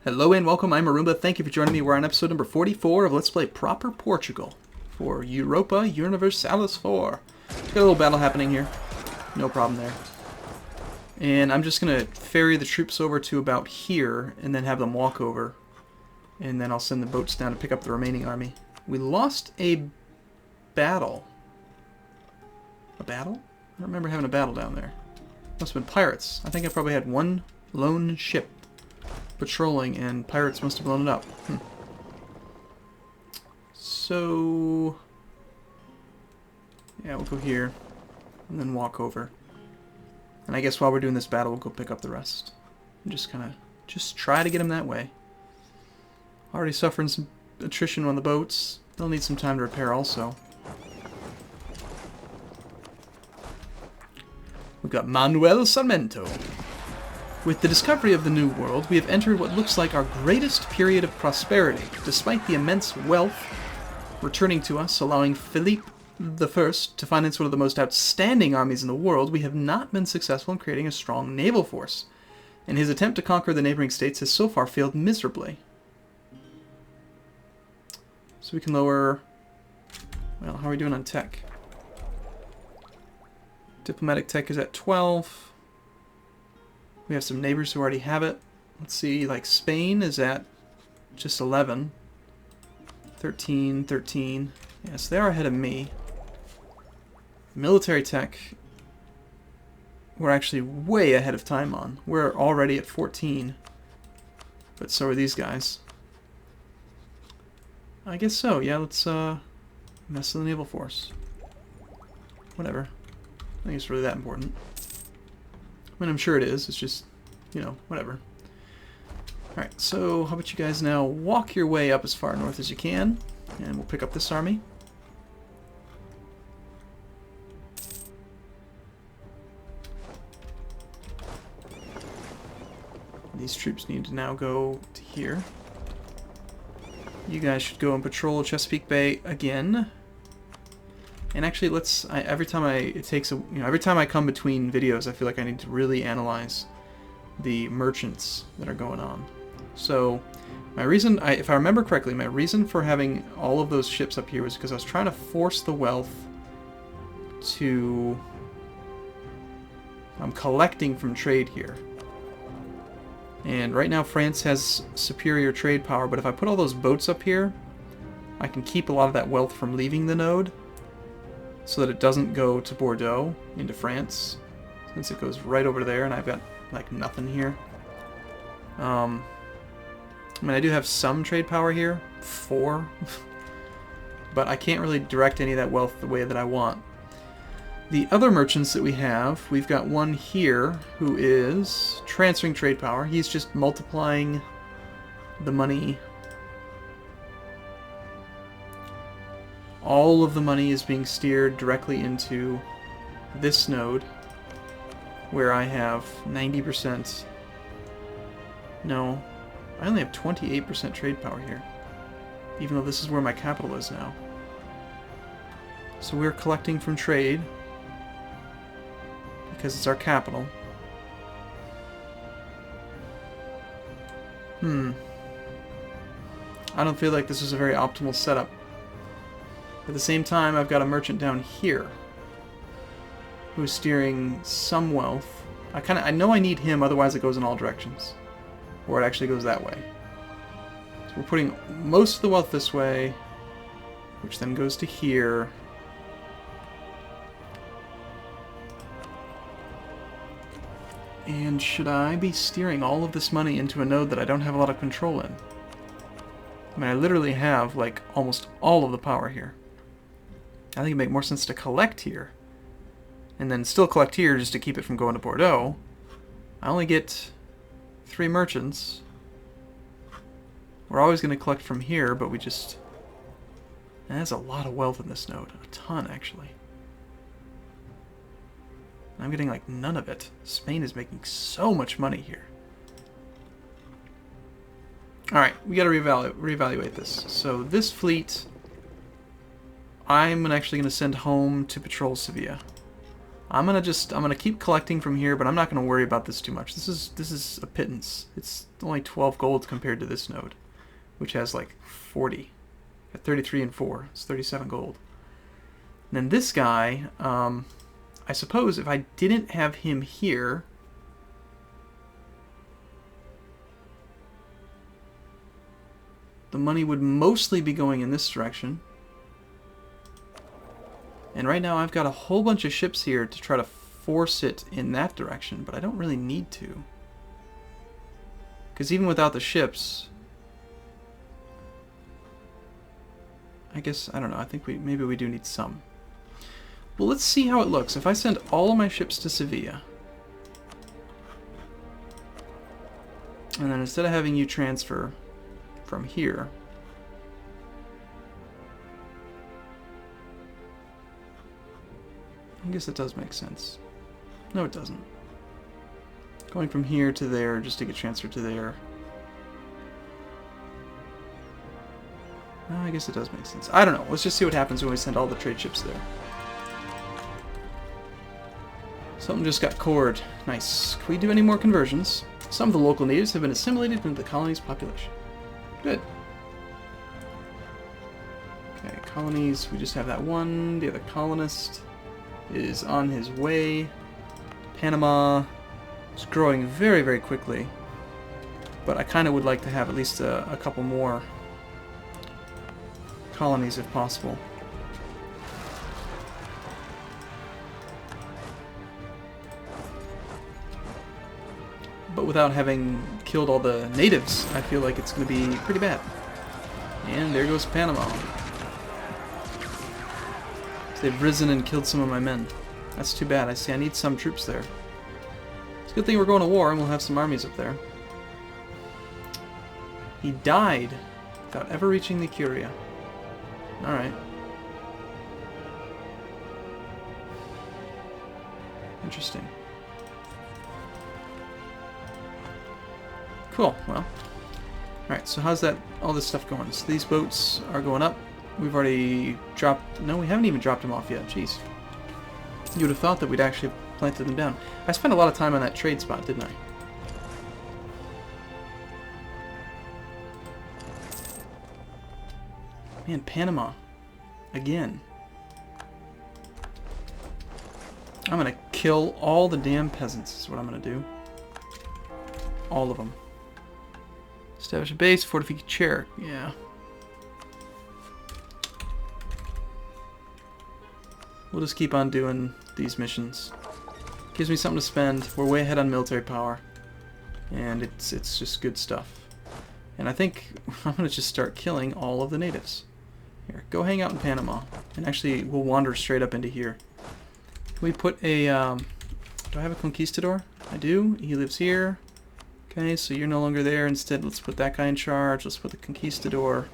Hello and welcome, I'm Arumba. Thank you for joining me. We're on episode number 44 of Let's Play Proper Portugal for Europa Universalis IV. Got a little battle happening here. No problem there. And I'm just going to ferry the troops over to about here and then have them walk over. And then I'll send the boats down to pick up the remaining army. We lost a battle. A battle? I don't remember having a battle down there. Must have been pirates. I think I probably had one lone ship patrolling, and pirates must have blown it up. So, yeah, we'll go here, and then walk over. And I guess while we're doing this battle, we'll go pick up the rest. And just try to get them that way. Already suffering some attrition on the boats. They'll need some time to repair also. We've got Manuel Sarmento. With the discovery of the New World, we have entered what looks like our greatest period of prosperity. Despite the immense wealth returning to us, allowing Philippe I to finance one of the most outstanding armies in the world, we have not been successful in creating a strong naval force, and his attempt to conquer the neighboring states has so far failed miserably. So we can lower... Well, how are we doing on tech? Diplomatic tech is at 12. We have some neighbors who already have it. Let's see, like Spain is at just 11. 13, 13. Yes, they are ahead of me. Military tech, we're actually way ahead of time on. We're already at 14. But so are these guys. I guess so, yeah, let's mess with the naval force. Whatever. I think it's really that important. I mean, I'm sure it is. It's just, you know, whatever. Alright, so how about you guys now walk your way up as far north as you can, and we'll pick up this army. These troops need to now go to here. You guys should go and patrol Chesapeake Bay again. And actually, every time I come between videos, I feel like I need to really analyze the merchants that are going on. So, my reason, if I remember correctly, my reason for having all of those ships up here was because I was trying to force the wealth to... I'm collecting from trade here. And right now France has superior trade power, but if I put all those boats up here, I can keep a lot of that wealth from leaving the node, so that it doesn't go to Bordeaux into France, since it goes right over there and I've got like nothing here. I mean, I do have some trade power here, 4, but I can't really direct any of that wealth the way that I want. The other merchants that we have, we've got one here who is transferring trade power. He's just multiplying the money. All of the money is being steered directly into this node, where I have 90%. No, I only have 28% trade power here, even though this is where my capital is now. So we're collecting from trade, because it's our capital. I don't feel like this is a very optimal setup. At the same time, I've got a merchant down here who's steering some wealth. I know I need him, otherwise it goes in all directions. Or it actually goes that way. So we're putting most of the wealth this way, which then goes to here. And should I be steering all of this money into a node that I don't have a lot of control in? I mean, I literally have, like, almost all of the power here. I think it'd make more sense to collect here. And then still collect here just to keep it from going to Bordeaux. I only get 3 merchants. We're always going to collect from here, but we just... And there's a lot of wealth in this node. A ton, actually. I'm getting, like, none of it. Spain is making so much money here. Alright, we gotta reevaluate this. So this fleet... I'm actually going to send home to patrol Sevilla. I'm gonna keep collecting from here, but I'm not gonna worry about this too much. This is a pittance. It's only 12 gold compared to this node, which has like 40. At 33 and 4, it's 37 gold. And then this guy, I suppose if I didn't have him here, the money would mostly be going in this direction. And right now I've got a whole bunch of ships here to try to force it in that direction, but I don't really need to. Because even without the ships, I guess, I don't know, I think maybe we do need some. Well, let's see how it looks. If I send all of my ships to Sevilla, and then instead of having you transfer from here, I guess it does make sense. No, it doesn't. Going from here to there just to get transferred to there. I guess it does make sense. I don't know. Let's just see what happens when we send all the trade ships there. Something just got cored. Nice. Can we do any more conversions? Some of the local natives have been assimilated into the colony's population. Good. Okay, colonies. We just have that one. The other colonist is on his way. Panama is growing very, very quickly. But I kind of would like to have at least a couple more colonies if possible. But without having killed all the natives, I feel like it's going to be pretty bad. And there goes Panama. So they've risen and killed some of my men. That's too bad. I need some troops there. It's a good thing we're going to war and we'll have some armies up there. He died without ever reaching the Curia. Alright. Interesting. Cool, well. Alright, so how's all this stuff going? So these boats are going up. We've already dropped... No, we haven't even dropped them off yet. Jeez. You would have thought that we'd actually planted them down. I spent a lot of time on that trade spot, didn't I? Man, Panama. Again. I'm gonna kill all the damn peasants is what I'm gonna do. All of them. Establish a base, fortify a chair. Yeah. We'll just keep on doing these missions. Gives me something to spend. We're way ahead on military power. And it's just good stuff. And I think I'm gonna just start killing all of the natives. Here, go hang out in Panama. And actually, we'll wander straight up into here. Can we put a... do I have a conquistador? I do. He lives here. Okay, so you're no longer there. Instead, let's put that guy in charge. Let's put the conquistador.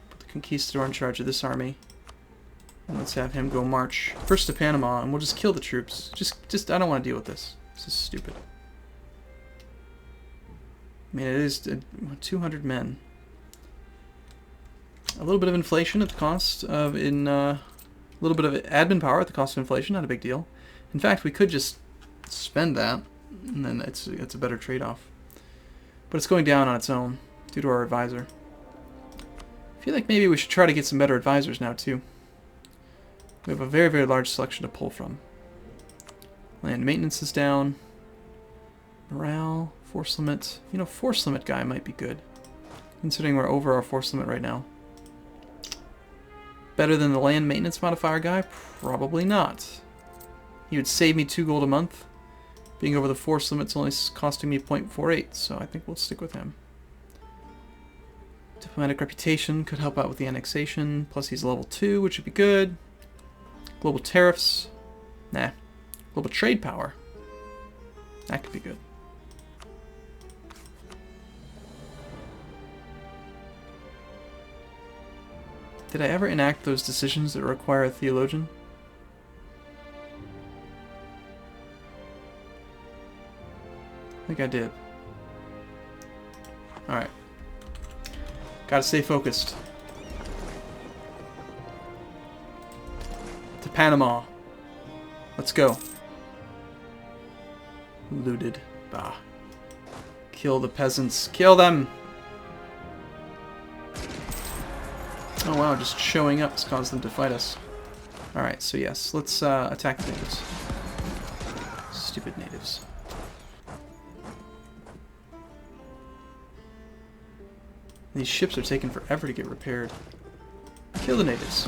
Put the conquistador in charge of this army. And let's have him go march first to Panama, and we'll just kill the troops. Just I don't want to deal with this. This is stupid. I mean, it is 200 men. A little bit of inflation at the cost of a little bit of admin power at the cost of inflation. Not a big deal. In fact, we could just spend that, and then it's a better trade-off. But it's going down on its own due to our advisor. I feel like maybe we should try to get some better advisors now too. We have a very, very large selection to pull from. Land maintenance is down. Morale, force limit. You know, force limit guy might be good, considering we're over our force limit right now. Better than the land maintenance modifier guy? Probably not. He would save me 2 gold a month. Being over the force limit's only costing me 0.48, so I think we'll stick with him. Diplomatic reputation could help out with the annexation, plus he's level 2, which would be good. Global tariffs. Nah. Global trade power. That could be good. Did I ever enact those decisions that require a theologian? I think I did. Alright. Gotta stay focused. To Panama. Let's go. Looted. Bah. Kill the peasants. Kill them! Oh wow, just showing up has caused them to fight us. Alright, so yes, let's attack the natives. Stupid natives. These ships are taking forever to get repaired. Kill the natives.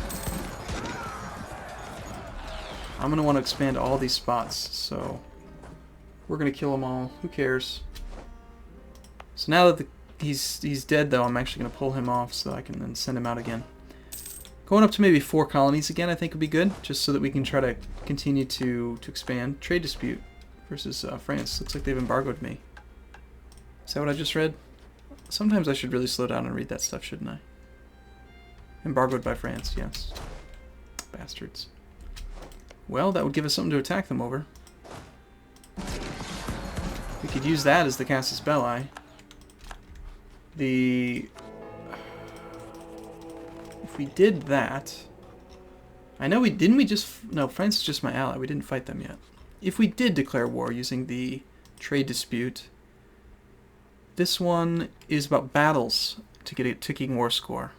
I'm going to want to expand all these spots, so we're going to kill them all. Who cares? So now that he's dead, though, I'm actually going to pull him off so that I can then send him out again. Going up to maybe 4 colonies again I think would be good, just so that we can try to continue to expand. Trade dispute versus France. Looks like they've embargoed me. Is that what I just read? Sometimes I should really slow down and read that stuff, shouldn't I? Embargoed by France, yes. Bastards. Well, that would give us something to attack them over. We could use that as the casus belli. If we did that... I know didn't we just... No, France is just my ally. We didn't fight them yet. If we did declare war using the trade dispute... This one is about battles to get a ticking war score.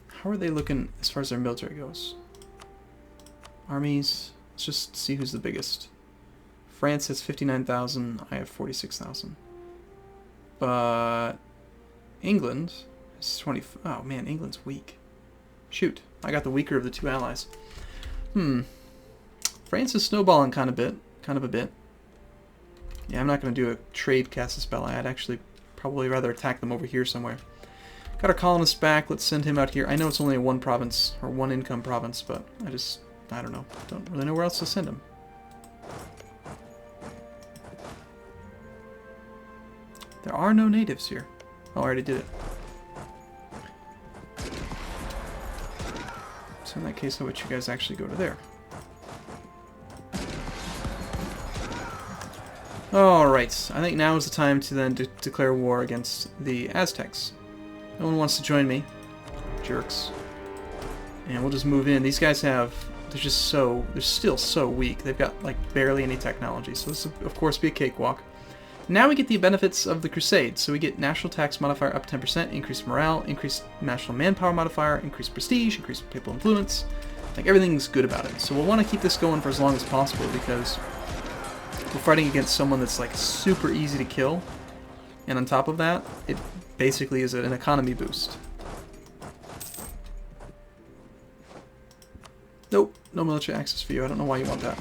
How are they looking as far as their military goes? Armies. Let's just see who's the biggest. France has 59,000. I have 46,000. But England is 20. Oh man, England's weak. Shoot, I got the weaker of the 2 allies. France is snowballing kind of a bit. Yeah, I'm not going to do a trade casus belli. I'd actually probably rather attack them over here somewhere. Got our colonist back. Let's send him out here. I know it's only a 1 province or 1 income province, but I don't know. Don't really know where else to send him. There are no natives here. Oh, I already did it. So in that case, I'll let you guys actually go to there. Alright, I think now is the time to then declare war against the Aztecs. No one wants to join me. Jerks. And we'll just move in. These guys they're still so weak. They've got like barely any technology. So this will of course be a cakewalk. Now we get the benefits of the Crusade. So we get national tax modifier up 10%, increased morale, increased national manpower modifier, increased prestige, increased papal influence. Like everything's good about it. So we'll want to keep this going for as long as possible because we're fighting against someone that's like super easy to kill, and on top of that, it basically is an economy boost. Nope, no military access for you. I don't know why you want that.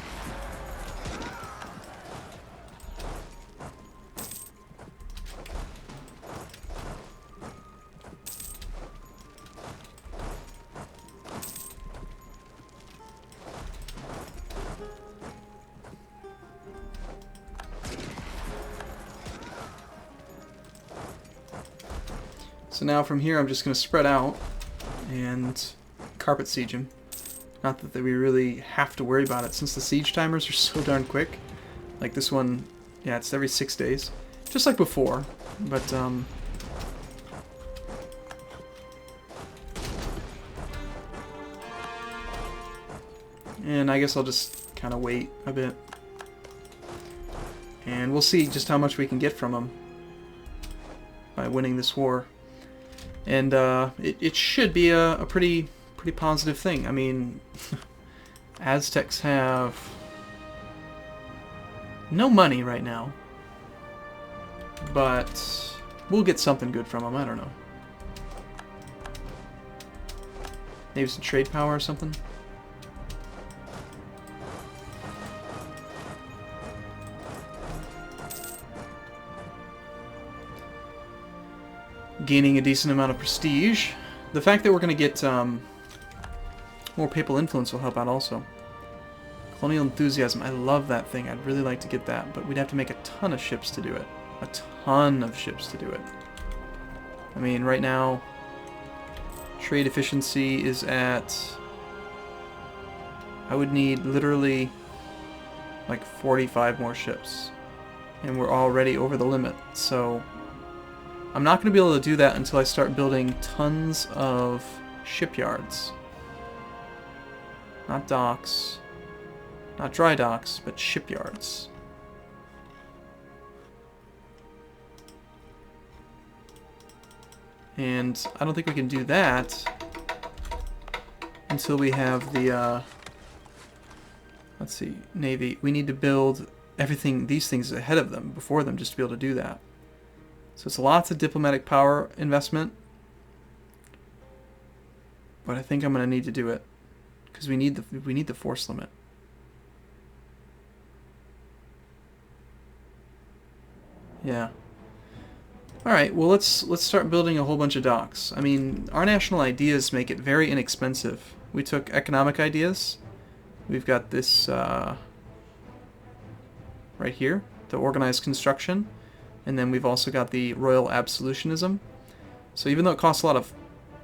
So now from here I'm just going to spread out and carpet siege him. Not that we really have to worry about it since the siege timers are so darn quick. Like this one, yeah, it's every 6 days. Just like before, but and I guess I'll just kind of wait a bit. And we'll see just how much we can get from them by winning this war. And it should be a pretty positive thing. I mean, Aztecs have no money right now, but we'll get something good from them. I don't know. Maybe some trade power or something. Gaining a decent amount of prestige. The fact that we're going to get more papal influence will help out also. Colonial enthusiasm. I love that thing. I'd really like to get that, but we'd have to make a ton of ships to do it. A ton of ships to do it. I mean, right now, trade efficiency is at... I would need literally like 45 more ships. And we're already over the limit, so... I'm not going to be able to do that until I start building tons of shipyards. Not docks. Not dry docks, but shipyards. And I don't think we can do that until we have the, let's see, Navy. We need to build everything, these things ahead of them, before them, just to be able to do that. So it's lots of diplomatic power investment. But I think I'm going to need to do it. Because we need the force limit. Yeah. Alright, well let's start building a whole bunch of docks. I mean, our national ideas make it very inexpensive. We took economic ideas. We've got this right here, the organized construction. And then we've also got the royal absolutionism. So even though it costs a lot of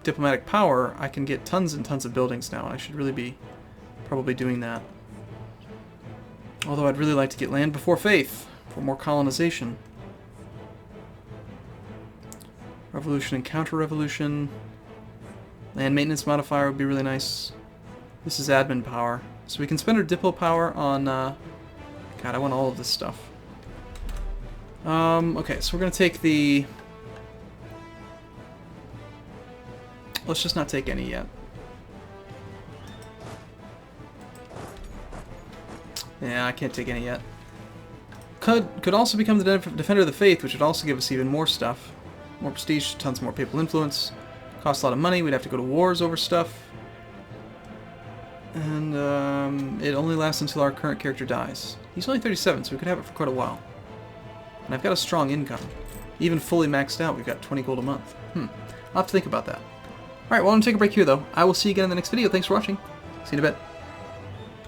diplomatic power, I can get tons and tons of buildings now. I should really be probably doing that. Although I'd really like to get land before faith for more colonization. Revolution and counter-revolution. Land maintenance modifier would be really nice. This is admin power. So we can spend our diplo power on... God, I want all of this stuff. Okay, so we're going to take the... Let's just not take any yet. Yeah, I can't take any yet. Could also become the Defender of the Faith, which would also give us even more stuff. More prestige, tons more papal influence. Costs a lot of money, we'd have to go to wars over stuff. And it only lasts until our current character dies. He's only 37, so we could have it for quite a while. And I've got a strong income. Even fully maxed out, we've got 20 gold a month. I'll have to think about that. Alright, well, I'm going to take a break here, though. I will see you again in the next video. Thanks for watching. See you in a bit.